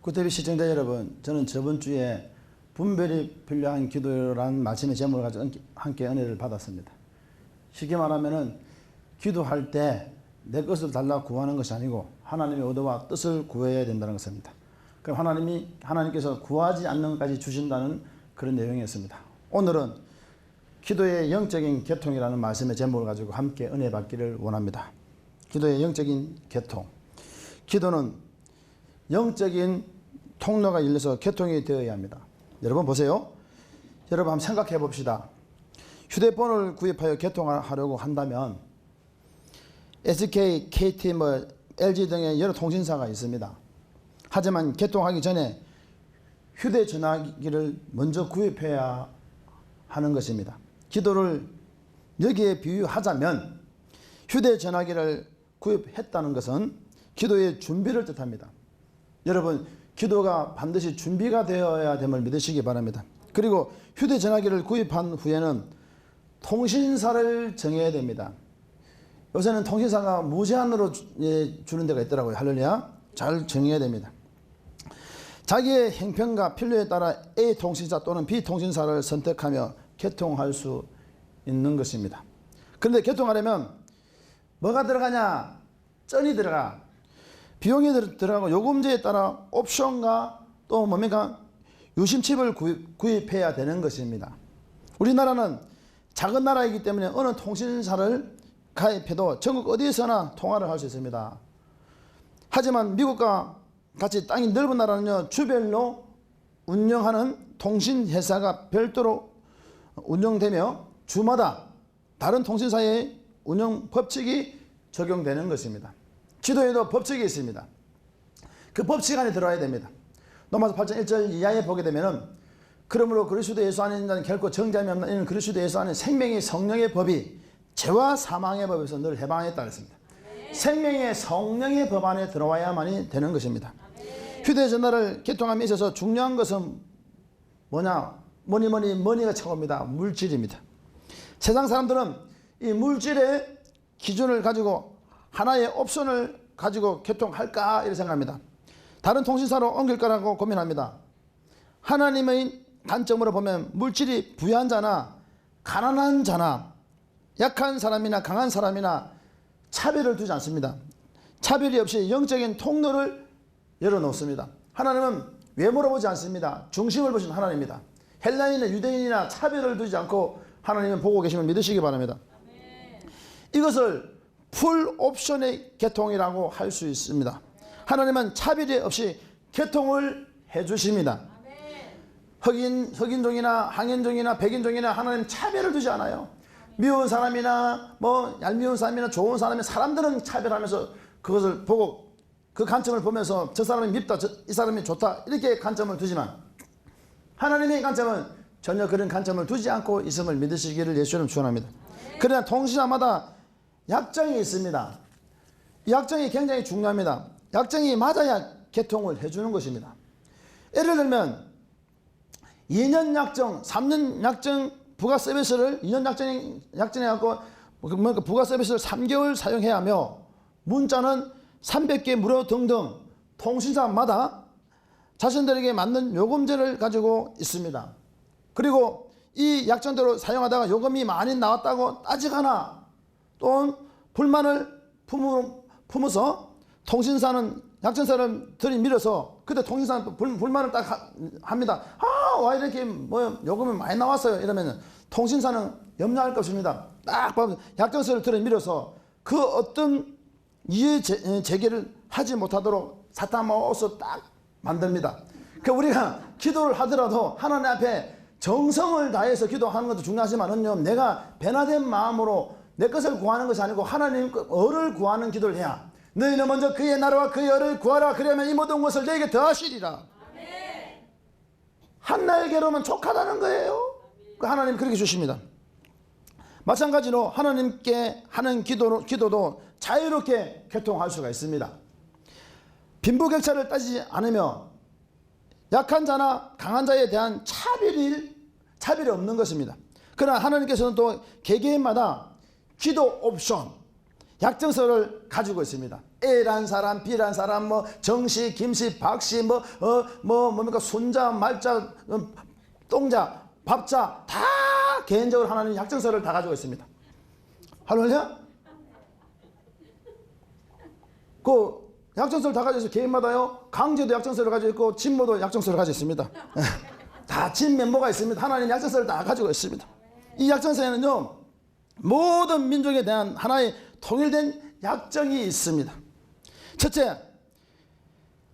구TV 시청자 여러분, 저는 저번 주에 분별이 필요한 기도라는 말씀의 제목을 가지고 함께 은혜를 받았습니다. 쉽게 말하면은 기도할 때 내 것을 달라 구하는 것이 아니고 하나님의 의도와 뜻을 구해야 된다는 것입니다. 그럼 하나님께서 구하지 않는 것까지 주신다는 그런 내용이었습니다. 오늘은 기도의 영적인 개통이라는 말씀의 제목을 가지고 함께 은혜 받기를 원합니다. 기도의 영적인 개통. 기도는 영적인 통로가 열려서 개통이 되어야 합니다. 여러분 보세요. 여러분 한번 생각해 봅시다. 휴대폰을 구입하여 개통하려고 한다면 SK, KT, LG 등의 여러 통신사가 있습니다. 하지만 개통하기 전에 휴대전화기를 먼저 구입해야 하는 것입니다. 기도를 여기에 비유하자면 휴대전화기를 구입했다는 것은 기도의 준비를 뜻합니다. 여러분, 기도가 반드시 준비가 되어야 됨을 믿으시기 바랍니다. 그리고 휴대전화기를 구입한 후에는 통신사를 정해야 됩니다. 요새는 통신사가 무제한으로 주는 데가 있더라고요. 할렐루야. 잘 정해야 됩니다. 자기의 형편과 필요에 따라 A 통신사 또는 B 통신사를 선택하며 개통할 수 있는 것입니다. 그런데 개통하려면 뭐가 들어가냐? 전이 들어가. 비용이 들어가고 요금제에 따라 옵션과 또 뭡니까? 유심칩을 구입해야 되는 것입니다. 우리나라는 작은 나라이기 때문에 어느 통신사를 가입해도 전국 어디에서나 통화를 할 수 있습니다. 하지만 미국과 같이 땅이 넓은 나라는요, 주별로 운영하는 통신회사가 별도로 운영되며 주마다 다른 통신사의 운영 법칙이 적용되는 것입니다. 기도에도 법칙이 있습니다. 그 법칙 안에 들어와야 됩니다. 로마서 8장 1절 이하에 보게 되면은 그러므로 그리스도 예수 안에 있는 자는 결코 정죄함이 없나 이는 그리스도 예수 안에 생명의 성령의 법이 죄와 사망의 법에서 늘 해방했다 했습니다. 생명의 성령의 법 안에 들어와야만이 되는 것입니다. 휴대전화를 개통함에 있어서 중요한 것은 뭐냐? 머니가 최고입니다. 물질입니다. 세상 사람들은 이 물질의 기준을 가지고 하나의 옵션을 가지고 개통할까 이렇게 생각합니다. 다른 통신사로 옮길까라고 고민합니다. 하나님의 관점으로 보면 물질이 부유한 자나 가난한 자나 약한 사람이나 강한 사람이나 차별을 두지 않습니다. 차별이 없이 영적인 통로를 열어놓습니다. 하나님은 외모로 보지 않습니다. 중심을 보신 하나님입니다. 헬라인이나 유대인이나 차별을 두지 않고 하나님은 보고 계심을 믿으시기 바랍니다. 이것을 풀 옵션의 개통이라고 할 수 있습니다. 하나님은 차별이 없이 개통을 해주십니다. 흑인종이나 항인종이나 백인종이나 하나님 차별을 두지 않아요. 미운 사람이나 얄미운 사람이나 좋은 사람이 사람들은 차별하면서 그것을 보고 그 관점을 보면서 저 사람이 밉다, 이 사람이 좋다 이렇게 관점을 두지만 하나님의 관점은 전혀 그런 관점을 두지 않고 있음을 믿으시기를 예수님 축원합니다. 그러나 통신사마다 약정이 있습니다. 이 약정이 굉장히 중요합니다. 약정이 맞아야 개통을 해주는 것입니다. 예를 들면 2년 약정, 3년 약정 부가 서비스를 2년 약정해갖고 부가 서비스를 3개월 사용해야 하며 문자는 300개 무료 등등 통신사마다 자신들에게 맞는 요금제를 가지고 있습니다. 그리고 이 약정대로 사용하다가 요금이 많이 나왔다고 따지거나 또는 불만을 품어서 통신사는 약정사를 들이밀어서 그때 통신사는 불만을 딱 합니다. 와 이렇게 요금이 많이 나왔어요. 이러면 통신사는 염려할 것 없습니다. 딱 보면 약정서를 들이밀어서 그 어떤 이해 제기를 하지 못하도록 사타마워서 딱 만듭니다. 그 우리가 기도를 하더라도 하나님 앞에 정성을 다해서 기도하는 것도 중요하지만은요, 내가 변화된 마음으로 내 것을 구하는 것이 아니고 하나님 을을 구하는 기도를 해야. 너희는 먼저 그의 나라와 그의 을을 구하라. 그러면 이 모든 것을 너에게 더하시리라. 한 날개로면 족하다는 거예요. 하나님 그렇게 주십니다. 마찬가지로 하나님께 하는 기도도 자유롭게 개통할 수가 있습니다. 빈부격차를 따지지 않으며 약한 자나 강한 자에 대한 차별이 없는 것입니다. 그러나 하나님께서는 또 개개인마다 기도 옵션, 약정서를 가지고 있습니다. A란 사람, B란 사람, 뭐 정씨, 김씨, 박씨, 뭡니까 순자, 말자, 똥자, 밥자 다 개인적으로 하나님 약정서를 다 가지고 있습니다. 할렐루야? 그 약정서를 다 가지고 있어요. 개인마다요. 강제도 약정서를 가지고 있고 진모도 약정서를 가지고 있습니다. 다 진 멤버가 있습니다. 하나님 약정서를 다 가지고 있습니다. 이 약정서에는요, 모든 민족에 대한 하나의 통일된 약정이 있습니다. 첫째,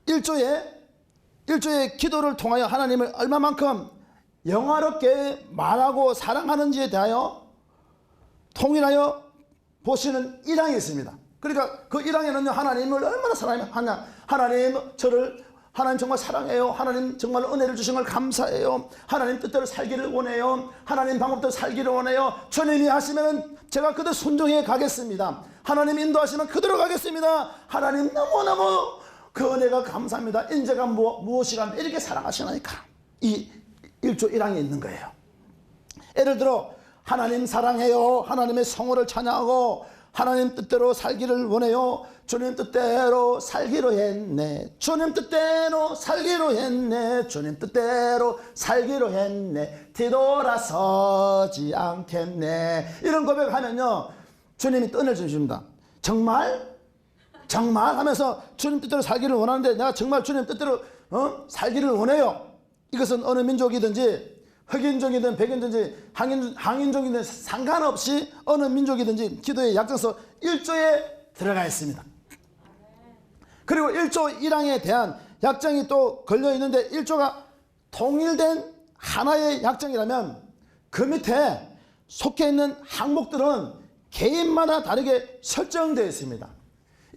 1조의 기도를 통하여 하나님을 얼마만큼 영화롭게 말하고 사랑하는지에 대하여 통일하여 보시는 1항이 있습니다. 그러니까 그 1항에는요, 하나님을 얼마나 사랑하냐. 하나님 정말 사랑해요. 하나님 정말 은혜를 주신 걸 감사해요. 하나님 뜻대로 살기를 원해요. 하나님 방법대로 살기를 원해요. 주님이 하시면 제가 그대로 순종해 가겠습니다. 하나님 인도하시면 그대로 가겠습니다. 하나님 너무너무 그 은혜가 감사합니다. 인제가 무엇이란 이렇게 사랑하시나이까. 이 1조 1항에 있는 거예요. 예를 들어 하나님 사랑해요. 하나님의 성호를 찬양하고 하나님 뜻대로 살기를 원해요. 주님 뜻대로 살기로 했네. 주님 뜻대로 살기로 했네. 주님 뜻대로 살기로 했네. 뒤돌아서지 않겠네. 이런 고백하면요, 주님이 은혜를 주십니다. 정말 하면서 주님 뜻대로 살기를 원하는데 내가 정말 주님 뜻대로 살기를 원해요. 이것은 어느 민족이든지 흑인족이든 백인족이든 항인족이든 상관없이 어느 민족이든지 기도의 약정서 1조에 들어가 있습니다. 그리고 1조 1항에 대한 약정이 또 걸려 있는데 1조가 통일된 하나의 약정이라면 그 밑에 속해 있는 항목들은 개인마다 다르게 설정되어 있습니다.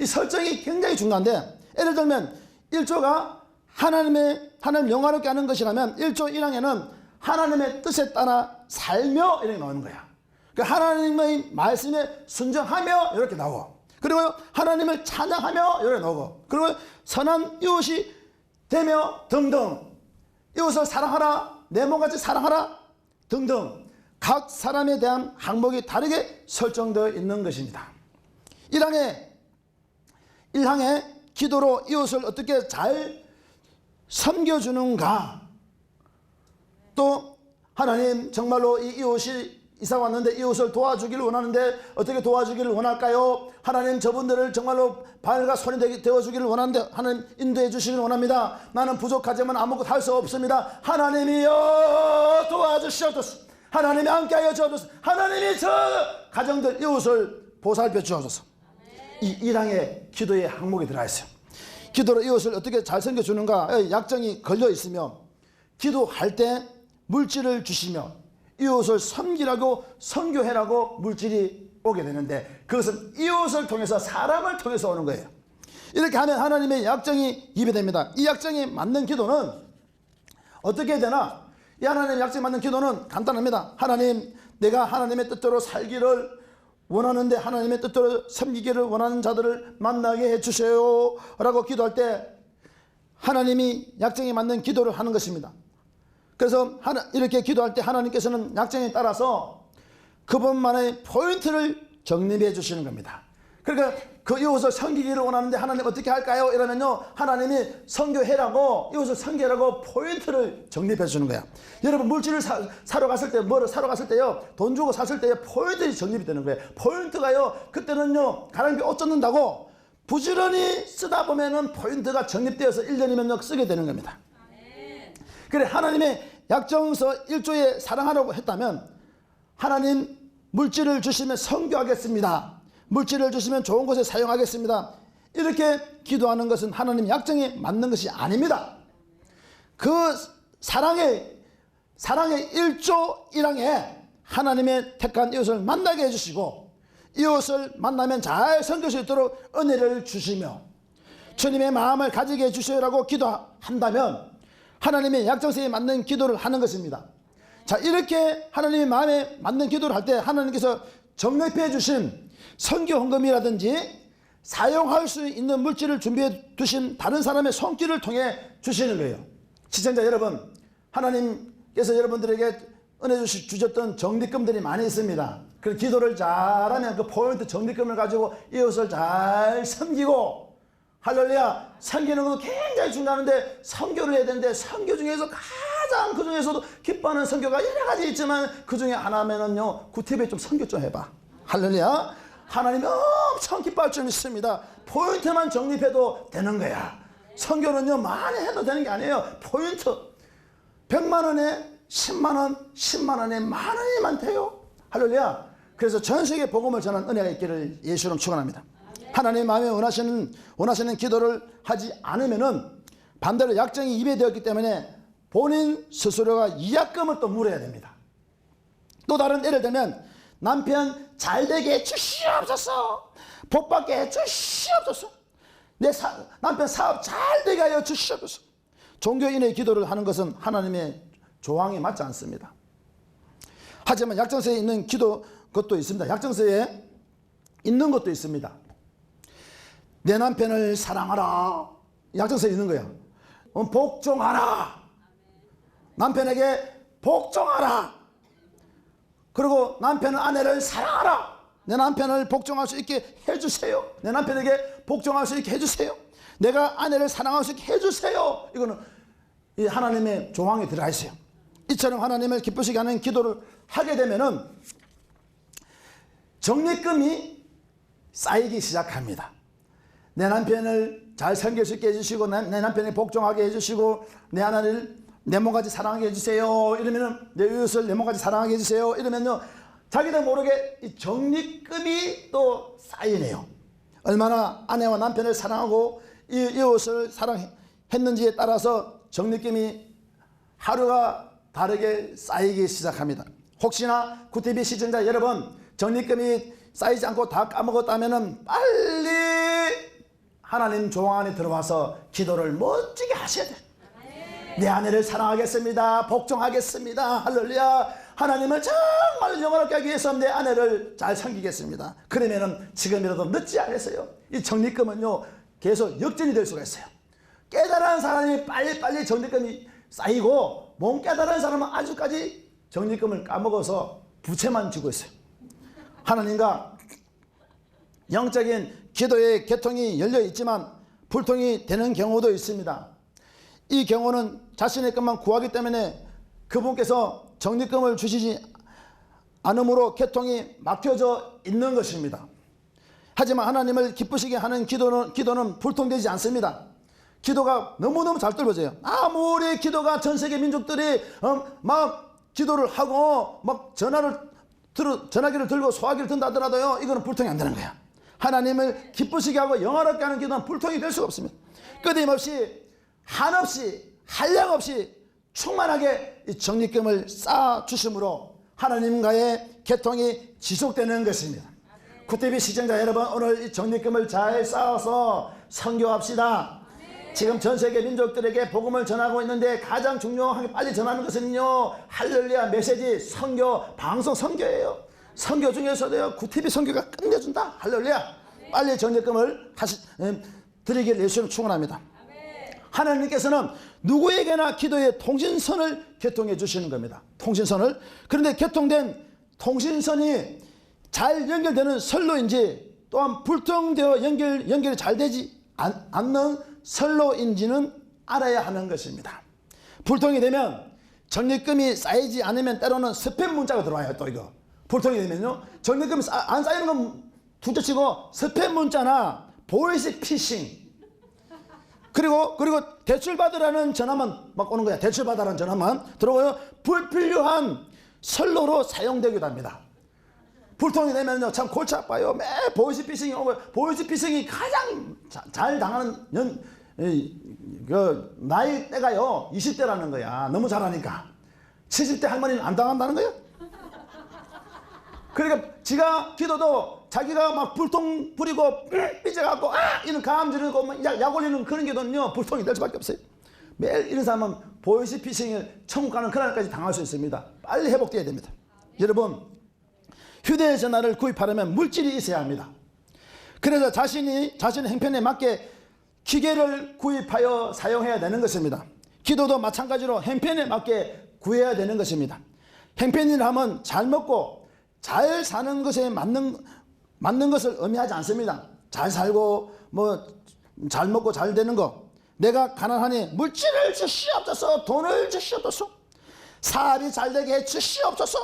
이 설정이 굉장히 중요한데, 예를 들면 1조가 하나님 영화롭게 하는 것이라면 1조 1항에는 하나님의 뜻에 따라 살며 이렇게 나오는 거야. 그러니까 하나님의 말씀에 순종하며 이렇게 나오고, 그리고 하나님을 찬양하며 이렇게 나오고, 그리고 선한 이웃이 되며 등등, 이웃을 사랑하라, 내 몸같이 사랑하라 등등 각 사람에 대한 항목이 다르게 설정되어 있는 것입니다. 1항에 기도로 이웃을 어떻게 잘 섬겨주는가, 또 하나님 정말로 이 이웃이 이사 왔는데 이웃을 도와주기를 원하는데 어떻게 도와주기를 원할까요? 하나님 저분들을 정말로 발과 손이 되어주기를 원하는데 하나님 인도해 주시기를 원합니다. 나는 부족하지만 아무것도 할 수 없습니다. 하나님이여 도와주시옵소서. 하나님이 함께하여 주옵소서. 하나님이 저 가정들 이웃을 보살펴 주옵소서. 이 1항에 기도의 항목이 들어가 있어요. 기도로 이웃을 어떻게 잘 섬겨주는가 약정이 걸려 있으며, 기도할 때 물질을 주시며 이웃을 섬기라고 선교해라고 물질이 오게 되는데, 그것은 이웃을 통해서 사람을 통해서 오는 거예요. 이렇게 하면 하나님의 약정이 입에 됩니다. 이 약정이 맞는 기도는 어떻게 되나? 이 하나님의 약정이 맞는 기도는 간단합니다. 하나님, 내가 하나님의 뜻대로 살기를 원하는데 하나님의 뜻대로 섬기기를 원하는 자들을 만나게 해주세요 라고 기도할 때 하나님이 약정에 맞는 기도를 하는 것입니다. 그래서 이렇게 기도할 때 하나님께서는 약정에 따라서 그분만의 포인트를 정립해 주시는 겁니다. 그러니까 그 이웃을 섬기기를 원하는데 하나님 어떻게 할까요? 이러면요, 하나님이 선교해라고, 이웃을 섬기라고 포인트를 정립해 주는 거야. 여러분, 물질을 사러 갔을 때, 뭐를 사러 갔을 때요, 돈 주고 샀을 때요, 포인트가 정립이 되는 거예요. 포인트가요, 그때는요, 가랑비 옷 젖는다고 부지런히 쓰다 보면은 포인트가 정립되어서 1년이면 쓰게 되는 겁니다. 그래, 하나님의 약정서 1조에 사랑하라고 했다면 하나님 물질을 주시면 선교하겠습니다. 물질을 주시면 좋은 곳에 사용하겠습니다. 이렇게 기도하는 것은 하나님 약정에 맞는 것이 아닙니다. 그 사랑의 1조 1항에 하나님의 택한 이웃을 만나게 해주시고, 이웃을 만나면 잘 섬길 수 있도록 은혜를 주시며 주님의 마음을 가지게 해주시라고 기도한다면 하나님의 약정서에 맞는 기도를 하는 것입니다. 자, 이렇게 하나님의 마음에 맞는 기도를 할 때 하나님께서 정립해 주신 선교 헌금이라든지 사용할 수 있는 물질을 준비해 두신 다른 사람의 손길을 통해 주시는 거예요. 시청자 여러분, 하나님께서 여러분들에게 은혜 주셨던 적립금들이 많이 있습니다. 그 기도를 잘하면 그 포인트 적립금을 가지고 이웃을 잘 섬기고, 할렐루야, 섬기는 것도 굉장히 중요한데 선교를 해야 되는데 선교 중에서 가장 그 중에서도 기뻐하는 선교가 여러 가지 있지만 그 중에 하나면은요, 구티베이 좀 선교 좀 해봐. 할렐루야. 하나님이 엄청 기뻐할 줄 믿습니다. 포인트만 적립해도 되는 거야. 선교는요, 많이 해도 되는 게 아니에요. 포인트 100만 원에 10만 원, 10만 원에 만 원이면 돼요. 할렐루야. 그래서 전 세계 복음을 전하는 은혜가 있기를 예수로 축원합니다. 하나님 마음에 원하시는 기도를 하지 않으면은 반대로 약정이 입에 되었기 때문에 본인 스스로가 이약금을 또 물어야 됩니다. 또 다른 예를 들면 남편 잘되게 해주시옵소서, 복받게 해주시옵소서, 내 남편 사업 잘되게 하여 주시옵소서. 종교인의 기도를 하는 것은 하나님의 조항에 맞지 않습니다. 하지만 약정서에 있는 기도 것도 있습니다. 약정서에 있는 것도 있습니다. 내 남편을 사랑하라. 약정서에 있는 거야. 복종하라. 남편에게 복종하라. 그리고 남편은 아내를 사랑하라. 내 남편을 복종할 수 있게 해주세요. 내 남편에게 복종할 수 있게 해주세요. 내가 아내를 사랑할 수 있게 해주세요. 이거는 이 하나님의 조항에 들어가 있어요. 이처럼 하나님을 기쁘시게 하는 기도를 하게 되면은 적립금이 쌓이기 시작합니다. 내 남편을 잘 섬길 수 있게 해주시고, 내 남편을 복종하게 해주시고, 내 아내를 내 몸같이 사랑하게 해주세요. 이러면은 내 이웃을 내 몸같이 사랑하게 해주세요. 이러면요, 자기도 모르게 이 적립금이 또 쌓이네요. 얼마나 아내와 남편을 사랑하고 이 이웃을 사랑했는지에 따라서 적립금이 하루가 다르게 쌓이기 시작합니다. 혹시나 구티비 시청자 여러분, 적립금이 쌓이지 않고 다 까먹었다면 빨리 하나님 조항 안에 들어와서 기도를 멋지게 하셔야 돼요. 내 아내를 사랑하겠습니다. 복종하겠습니다. 할렐루야. 하나님을 정말 영원하게 하기 위해서 내 아내를 잘 섬기겠습니다. 그러면은 지금이라도 늦지 않았어요. 이 적립금은요, 계속 역전이 될 수가 있어요. 깨달은 사람이 빨리빨리 적립금이 쌓이고, 못 깨달은 사람은 아직까지 적립금을 까먹어서 부채만 지고 있어요. 하나님과 영적인 기도의 개통이 열려 있지만 불통이 되는 경우도 있습니다. 이 경우는 자신의 것만 구하기 때문에 그분께서 적립금을 주시지 않으므로 개통이 막혀져 있는 것입니다. 하지만 하나님을 기쁘시게 하는 기도는 불통되지 않습니다. 기도가 너무너무 잘 떨어져요. 아무리 기도가 전 세계 민족들이 막 기도를 하고 막 전화기를 들고 소화기를 든다 하더라도요, 이거는 불통이 안 되는 거야. 하나님을 기쁘시게 하고 영화롭게 하는 기도는 불통이 될 수가 없습니다. 끊임없이 한없이 한량없이 충만하게 이 적립금을 쌓아 주심으로 하나님과의 개통이 지속되는 것입니다. 구티비 시청자 여러분, 오늘 이 적립금을 잘 쌓아서 선교합시다. 지금 전 세계 민족들에게 복음을 전하고 있는데 가장 중요하게 빨리 전하는 것은요, 할렐루야 메시지 선교, 방송 선교예요. 선교 중에서도요, 구티비 선교가 끝내준다. 할렐루야. 빨리 적립금을 드리길 예수님 축원합니다. 하나님께서는 누구에게나 기도의 통신선을 개통해 주시는 겁니다. 통신선을. 그런데 개통된 통신선이 잘 연결되는 선로인지, 또한 불통되어 연결이 잘 되지 않는 선로인지는 알아야 하는 것입니다. 불통이 되면 적립금이 쌓이지 않으면 때로는 스팸 문자가 들어와요. 또 이거 불통이 되면요, 적립금이 안 쌓이는 건 둘째치고 스팸 문자나 보이스 피싱, 그리고 대출 받으라는 전화만 막 오는 거야. 대출 받으라는 전화만 들어와요. 불필요한 선로로 사용되기도 합니다. 불통이 되면요, 참 골치 아파요. 매 보이스 피싱이 오고, 보이스 피싱이 가장 잘 당하는 나이 때가요 20대라는 거야. 너무 잘하니까. 70대 할머니는 안 당한다는 거야. 그러니까 지가 기도도 자기가 막 불통 부리고 삐져갖고 이런 감 지르고 약 올리는 그런 기도는요, 불통이 될 수밖에 없어요. 매일 이런 사람은 보이스 피싱을 천국 가는 그날까지 당할 수 있습니다. 빨리 회복돼야 됩니다. 여러분, 휴대전화를 구입하려면 물질이 있어야 합니다. 그래서 자신의 형편에 맞게 기계를 구입하여 사용해야 되는 것입니다. 기도도 마찬가지로 형편에 맞게 구해야 되는 것입니다. 행편이라 하면 잘 먹고 잘 사는 것에 맞는 것을 의미하지 않습니다. 잘 살고 잘 먹고 잘 되는 거, 내가 가난하니 물질을 주시옵소서, 돈을 주시옵소서, 사업이 잘 되게 해 주시옵소서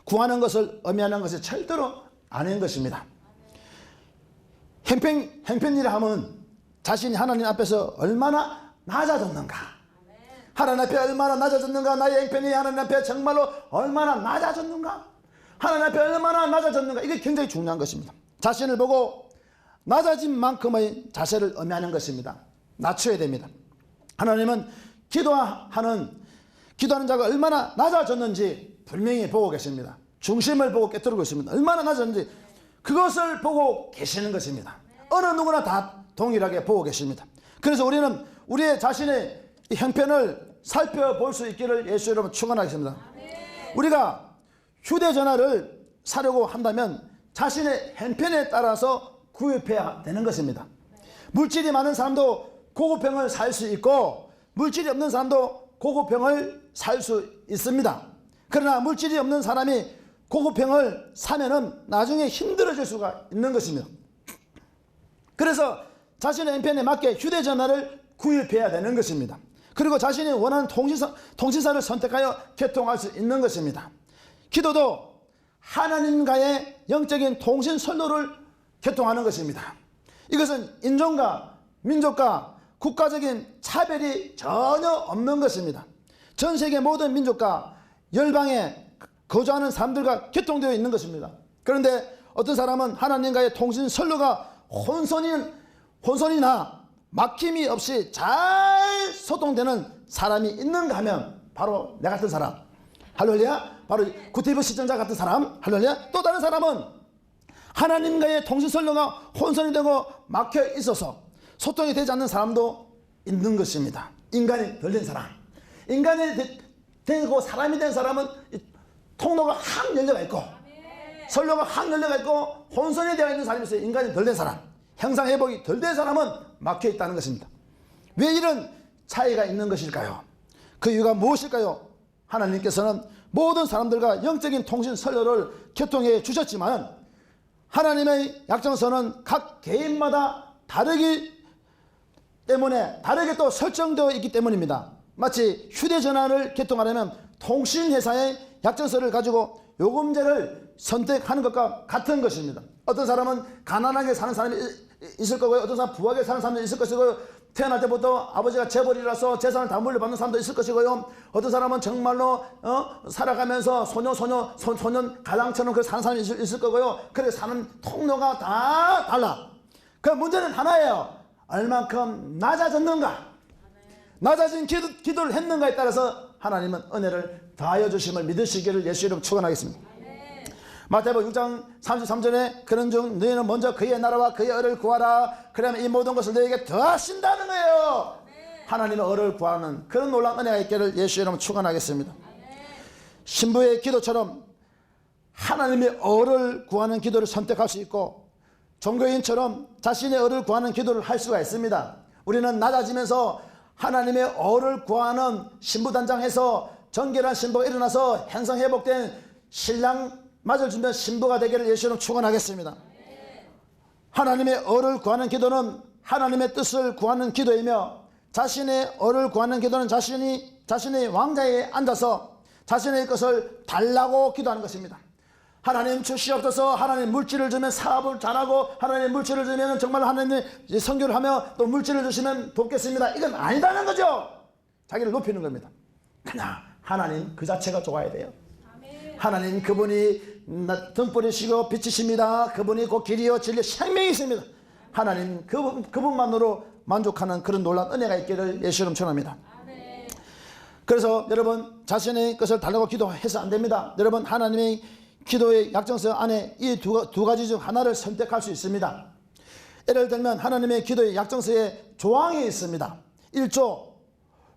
구하는 것을 의미하는 것이 절대로 아닌 것입니다. 행편이라 하면 자신이 하나님 앞에서 얼마나 낮아졌는가, 하나님 앞에 얼마나 낮아졌는가, 나의 행편이 하나님 앞에 정말로 얼마나 낮아졌는가, 하나님 앞에 얼마나 낮아졌는가, 이게 굉장히 중요한 것입니다. 자신을 보고 낮아진 만큼의 자세를 의미하는 것입니다. 낮춰야 됩니다. 하나님은 기도하는 자가 얼마나 낮아졌는지 분명히 보고 계십니다. 중심을 보고 깨뜨리고 있습니다. 얼마나 낮아졌는지 그것을 보고 계시는 것입니다. 어느 누구나 다 동일하게 보고 계십니다. 그래서 우리는 우리의 자신의 형편을 살펴볼 수 있기를 예수 이름으로 축원하겠습니다. 우리가 휴대전화를 사려고 한다면 자신의 형편에 따라서 구입해야 되는 것입니다. 물질이 많은 사람도 고급형을 살 수 있고 물질이 없는 사람도 고급형을 살 수 있습니다. 그러나 물질이 없는 사람이 고급형을 사면은 나중에 힘들어질 수가 있는 것입니다. 그래서 자신의 형편에 맞게 휴대전화를 구입해야 되는 것입니다. 그리고 자신이 원하는 통신사를 선택하여 개통할 수 있는 것입니다. 기도도 하나님과의 영적인 통신 선로를 개통하는 것입니다. 이것은 인종과 민족과 국가적인 차별이 전혀 없는 것입니다. 전 세계 모든 민족과 열방에 거주하는 사람들과 개통되어 있는 것입니다. 그런데 어떤 사람은 하나님과의 통신 선로가 혼선이나 막힘이 없이 잘 소통되는 사람이 있는가 하면 바로 내 같은 사람, 할렐루야, 바로 구티브 시청자 같은 사람, 할렐루야. 또 다른 사람은 하나님과의 통신 선로가 혼선이 되고 막혀 있어서 소통이 되지 않는 사람도 있는 것입니다. 인간이 덜 된 사람, 인간이 되고 사람이 된 사람은 통로가 확 열려가 있고 선로가 확 열려가 있고 혼선이 되어 있는 사람이 있어요. 인간이 덜 된 사람, 형상회복이 덜 된 사람은 막혀 있다는 것입니다. 왜 이런 차이가 있는 것일까요? 그 이유가 무엇일까요? 하나님께서는 모든 사람들과 영적인 통신 선로를 개통해 주셨지만 하나님의 약정서는 각 개인마다 다르기 때문에 다르게 또 설정되어 있기 때문입니다. 마치 휴대전화를 개통하려면 통신회사의 약정서를 가지고 요금제를 선택하는 것과 같은 것입니다. 어떤 사람은 가난하게 사는 사람이 있을 거고요. 어떤 사람은 부하게 사는 사람도 있을 것이고요. 태어날 때부터 아버지가 재벌이라서 재산을 다 물려받는 사람도 있을 것이고요. 어떤 사람은 정말로 살아가면서 소년 가장처럼 그 사는 사람이 있을 거고요. 그래서 사는 통로가 다 달라. 그 문제는 하나예요. 얼만큼 낮아졌는가, 낮아진 기도를 했는가에 따라서 하나님은 은혜를 더하여 주심을 믿으시기를 예수 이름 축원하겠습니다. 마태복음 6장 33절에 그런 중 너희는 먼저 그의 나라와 그의 의를 구하라. 그러면 이 모든 것을 너희에게 더하신다는 거예요. 하나님의 의를 구하는 그런 놀라운 은혜가 있기를 예수 이름 축원하겠습니다. 신부의 기도처럼 하나님의 의를 구하는 기도를 선택할 수 있고 종교인처럼 자신의 의를 구하는 기도를 할 수가 있습니다. 우리는 낮아지면서 하나님의 의를 구하는 신부단장에서 정결한 신부가 일어나서 행성회복된 신랑 맞을 준비한 신부가 되기를 예수님 축원하겠습니다. 하나님의 의를 구하는 기도는 하나님의 뜻을 구하는 기도이며 자신의 의를 구하는 기도는 자신의 왕자에 앉아서 자신의 것을 달라고 기도하는 것입니다. 하나님 주시옵소서. 하나님 물질을 주면 사업을 잘하고 하나님 물질을 주면 정말 하나님 선교를 하며 또 물질을 주시면 돕겠습니다. 이건 아니다는 거죠. 자기를 높이는 겁니다. 그냥 하나님 그 자체가 좋아야 돼요. 하나님 그분이 등불이시고 빛이십니다. 그분이 곧 길이요 진리 생명이 있습니다. 하나님 그분만으로 만족하는 그런 놀라운 은혜가 있기를 예수 이름 축원합니다. 그래서 여러분 자신의 것을 달라고 기도해서 안 됩니다. 여러분 하나님의 기도의 약정서 안에 이 두 가지 중 하나를 선택할 수 있습니다. 예를 들면 하나님의 기도의 약정서에 조항이 있습니다. 1조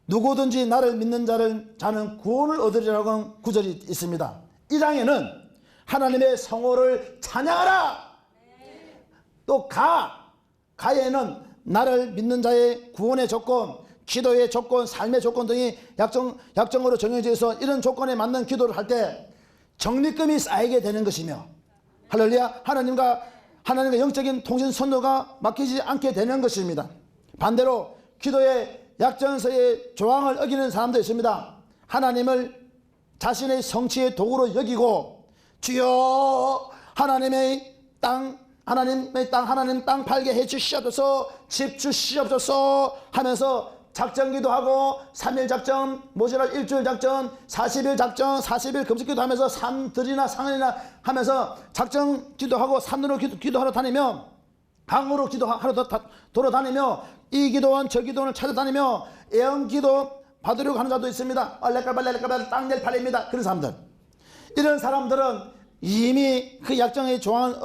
누구든지 나를 믿는 자는 구원을 얻으리라고 하는 구절이 있습니다. 1장에는 하나님의 성호를 찬양하라. 또 가에는 나를 믿는 자의 구원의 조건, 기도의 조건, 삶의 조건 등이 약정으로 정해져 있어 이런 조건에 맞는 기도를 할 때 적립금이 쌓이게 되는 것이며, 할렐루야, 하나님과 영적인 통신 선도가 막히지 않게 되는 것입니다. 반대로 기도의 약정서의 조항을 어기는 사람도 있습니다. 하나님을 자신의 성취의 도구로 여기고, 주여 하나님 땅 팔게 해 주시옵소서, 집 주시옵소서 하면서 작전기도 하고, 3일 작전, 모자랄 일주일 작전, 40일 작전, 40일 금식기도 하면서 산들이나 상은이나 하면서 작전기도 하고, 산으로 기도하러 다니며, 강으로 기도하러 돌아다니며, 이 기도원 저 기도원을 찾아다니며 애언기도 받으려고 하는 자도 있습니다. 얼레까발레 땅 낼 팔입니다. 그런 사람들, 이런 사람들은 이미 그 약정의 조항을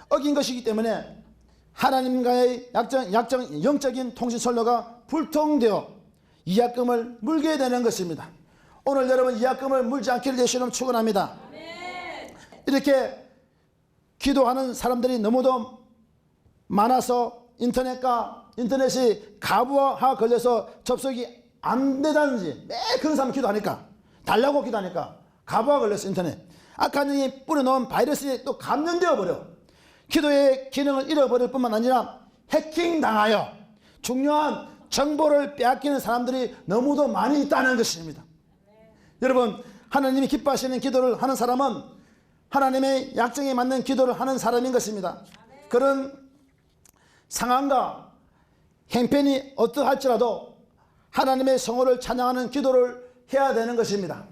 어긴 것이기 때문에 하나님과의 영적인 통신 선로가 불통되어 이약금을 물게 되는 것입니다. 오늘 여러분 이약금을 물지 않기를 예수님 축원합니다. 이렇게 기도하는 사람들이 너무도 많아서 인터넷이 가부화 걸려서 접속이 안 되다는지, 매일 그런 사람 기도하니까, 달라고 기도하니까 가부화 걸렸어. 인터넷 악한이 뿌려놓은 바이러스에 또 감염되어 버려 기도의 기능을 잃어버릴 뿐만 아니라 해킹당하여 중요한 정보를 빼앗기는 사람들이 너무도 많이 있다는 것입니다. 여러분, 하나님이 기뻐하시는 기도를 하는 사람은 하나님의 약정에 맞는 기도를 하는 사람인 것입니다. 그런 상황과 행편이 어떠할지라도 하나님의 성호를 찬양하는 기도를 해야 되는 것입니다.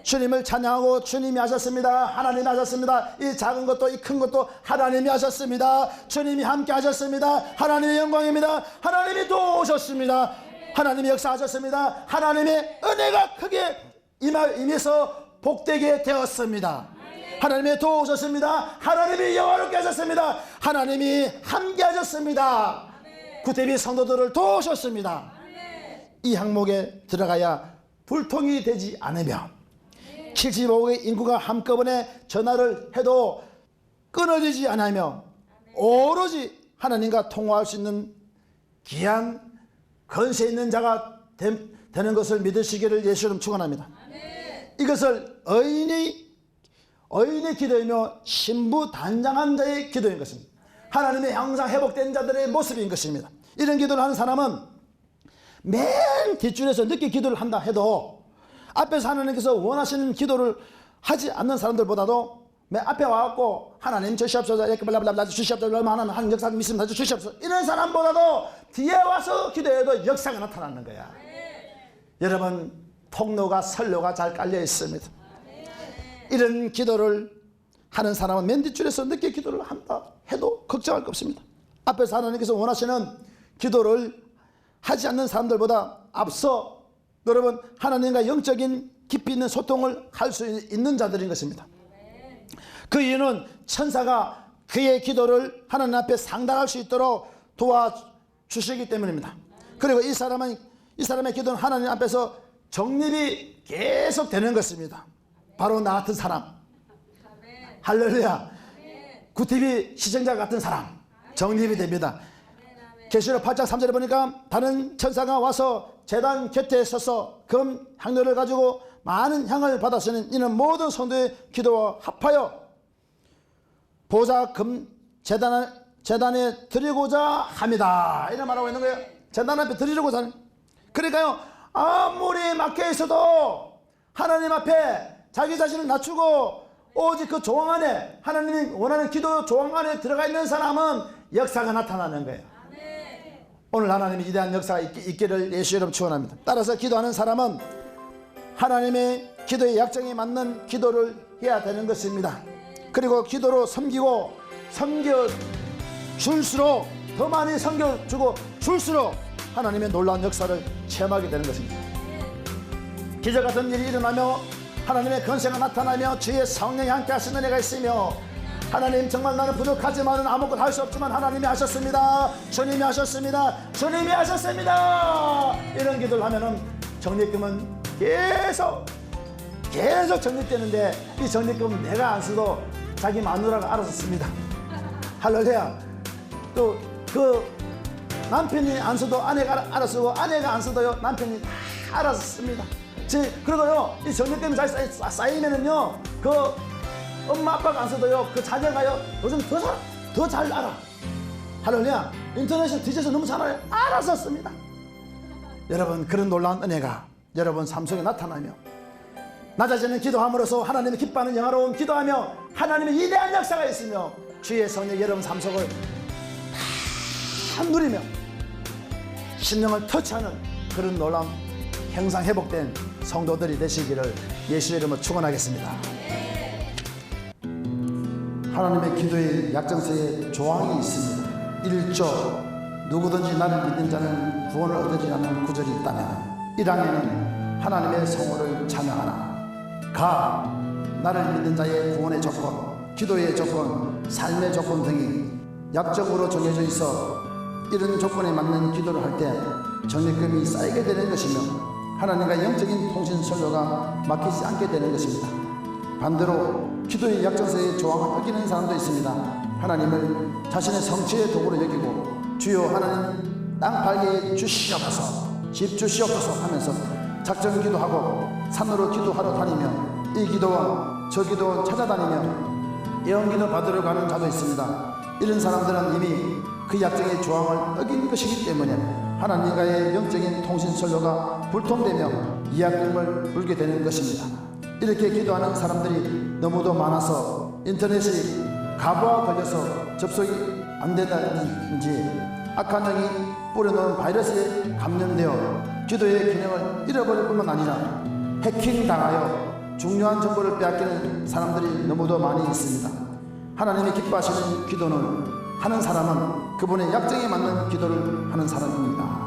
주님을 찬양하고, 주님이 하셨습니다, 하나님이 하셨습니다, 이 작은 것도 이 큰 것도 하나님이 하셨습니다, 주님이 함께 하셨습니다, 하나님의 영광입니다, 하나님이 도우셨습니다, 하나님이 역사하셨습니다, 하나님의 은혜가 크게 임해서 복되게 되었습니다, 하나님이 도우셨습니다, 하나님이 영화롭게 하셨습니다, 하나님이 함께 하셨습니다, 구태비 성도들을 도우셨습니다. 이 항목에 들어가야 불통이 되지 않으며 75억의 인구가 한꺼번에 전화를 해도 끊어지지 않으며 오로지 하나님과 통화할 수 있는 귀한 권세 있는 자가 되는 것을 믿으시기를 예수님 축원합니다. 이것을 의인의 기도이며 신부단장한 자의 기도인 것입니다. 하나님의 항상 회복된 자들의 모습인 것입니다. 이런 기도를 하는 사람은 맨 뒷줄에서 늦게 기도를 한다 해도 앞에서 하나님께서 원하시는 기도를 하지 않는 사람들보다도 맨 앞에 와갖고 하나님 주시옵소서, 이렇게 블라블라 주시옵소서, 하나님 역사가 있습니다, 주시옵소서, 이런 사람보다도 뒤에 와서 기도해도 역사가 나타나는 거야. 여러분, 통로가 선로가 잘 깔려 있습니다. 이런 기도를 하는 사람은 맨 뒷줄에서 늦게 기도를 한다 해도 걱정할 거 없습니다. 앞에서 하나님께서 원하시는 기도를 하지 않는 사람들보다 앞서 여러분 하나님과 영적인 깊이 있는 소통을 할 수 있는 자들인 것입니다. 그 이유는 천사가 그의 기도를 하나님 앞에 상달할 수 있도록 도와주시기 때문입니다. 그리고 이 사람의 기도는 하나님 앞에서 정립이 계속 되는 것입니다. 바로 나 같은 사람, 할렐루야, 구티비 시청자 같은 사람 정립이 됩니다. 계시록 8장 3절에 보니까 다른 천사가 와서 제단 곁에 서서 금 향료를 가지고 많은 향을 받았으니 이는 모든 성도의 기도와 합하여 보좌 금 제단에 드리고자 합니다. 이런 말하고 있는 거예요. 제단 앞에 드리고자 하는. 그러니까요, 아무리 막혀 있어도 하나님 앞에 자기 자신을 낮추고 오직 그 조항 안에, 하나님이 원하는 기도 조항 안에 들어가 있는 사람은 역사가 나타나는 거예요. 오늘 하나님의 위대한 역사가 있기를 예수 이름 축원합니다. 따라서 기도하는 사람은 하나님의 기도의 약정에 맞는 기도를 해야 되는 것입니다. 그리고 기도로 섬겨줄수록, 더 많이 섬겨주고 줄수록 하나님의 놀라운 역사를 체험하게 되는 것입니다. 기적 같은 일이 일어나며 하나님의 권세가 나타나며 주의 성령이 함께 하시는 은혜가 있으며, 하나님 정말 나는 부족하지만 아무것도 할 수 없지만 하나님이 하셨습니다, 주님이 하셨습니다, 주님이 하셨습니다, 이런 기도를 하면은 적립금은 계속 적립되는데, 이 적립금은 내가 안 써도 자기 마누라가 알아서 씁니다. 할렐루야. 또 그 남편이 안 써도 아내가 알아서 쓰고, 아내가 안 써도요 남편이 다 알아서 씁니다. 그리고요, 이 정력감이 잘 쌓이면은요, 그 엄마 아빠가 안 써도요, 그 자녀가요, 요즘 더 잘 알아. 할렐루야. 인터넷에 뒤져서 너무 잘 알아서 씁니다. 여러분, 그런 놀라운 은혜가 여러분 삶 속에 나타나며 낮아지는 기도함으로써 하나님의 기뻐하는 영화로운 기도하며 하나님의 위대한 역사가 있으며 주의 성령 여러분 삶 속을 다 누리며 심령을 터치하는 그런 놀라운 형상 회복된 성도들이 되시기를 예수의 이름으로 축원하겠습니다. 하나님의 기도의 약정서에 조항이 있습니다. 1조 누구든지 나를 믿는 자는 구원을 얻지 않는 구절이 있다면 1항에는 하나님의 성호를 찬양하라. 가 나를 믿는 자의 구원의 조건, 기도의 조건, 삶의 조건 등이 약정으로 정해져 있어 이런 조건에 맞는 기도를 할 때 정력금이 쌓이게 되는 것이며 하나님과 영적인 통신 선로가 막히지 않게 되는 것입니다. 반대로 기도의 약정서의 조항을 어기는 사람도 있습니다. 하나님을 자신의 성취의 도구로 여기고 주여 하나님 땅 팔게 주시옵소서, 집 주시옵소서 하면서 작정 기도하고 산으로 기도하러 다니며 이 기도와 저 기도 찾아다니며 예언기도 받으러 가는 자도 있습니다. 이런 사람들은 이미 그 약정의 조항을 어긴 것이기 때문에 하나님과의 영적인 통신선로가 불통되며 이약금을 물게 되는 것입니다. 이렇게 기도하는 사람들이 너무도 많아서 인터넷이 가부와 걸려서 접속이 안 된다든지 악한 영이 뿌려놓은 바이러스에 감염되어 기도의 기능을 잃어버릴 뿐만 아니라 해킹당하여 중요한 정보를 빼앗기는 사람들이 너무도 많이 있습니다. 하나님이 기뻐하시는 기도는 하는 사람은 그분의 약정에 맞는 기도를 하는 사람입니다.